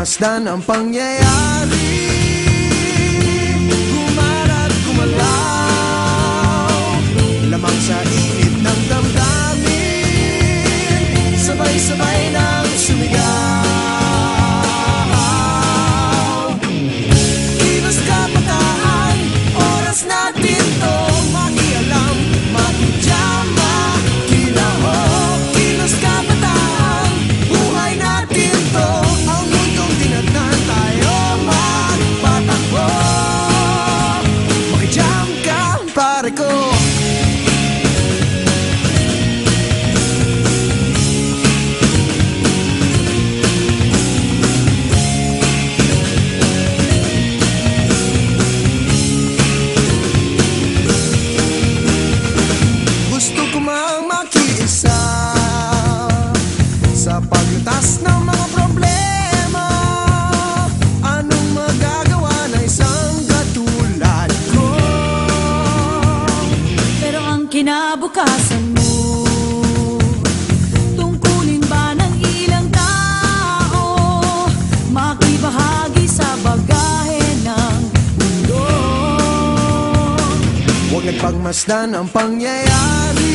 nagpagmasdan ang pangyayari, gumarat gumalaw, lamang sa init ng damdamin, sabay-sabay nang sumigaw. Kilos kabataan, oras natin to makialam, makijama, kilahok. Kilos kabataan, buhay natin to, ang mundong tinadnan tayo magpatakbo. Makijam ka, pare ko. Gusto ko mang makiisa sa paglutas ng mga problema. Anong magagawa na isang katulad ko? Pero ang kinabukasan mo, tungkulin ba ng ilang tao makibahagi sa bagahe ng mundo? Huwag nagpagmasdan ang pangyayari,